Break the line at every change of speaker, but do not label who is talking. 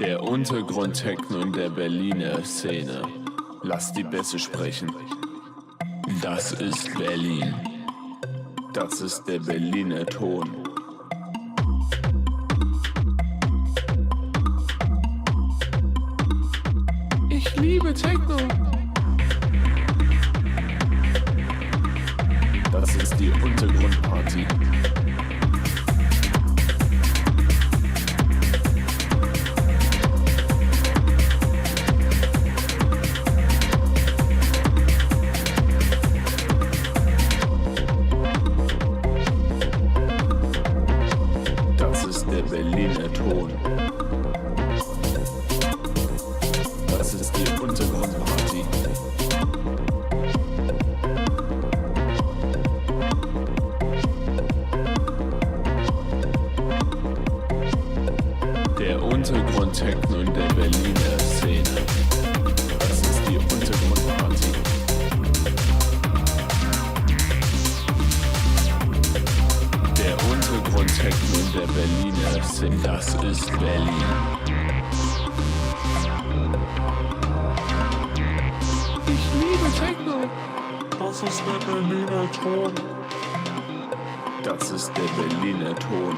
Der Untergrund-Techno in der Berliner Szene. Lass die Bässe sprechen. Das ist Berlin. Das ist der Berliner Ton. Ich liebe Techno. Das ist die Untergrundparty. Das ist der Berliner Ton. Das ist die Untergrundparty. Der Untergrund-Techno in der Berliner Szene. Das ist die Untergrundparty. Der Untergrund-Techno in der Berliner Szene. Das ist Berlin. Ich liebe Techno. Das ist der Berliner Ton. Das ist der Berliner Ton.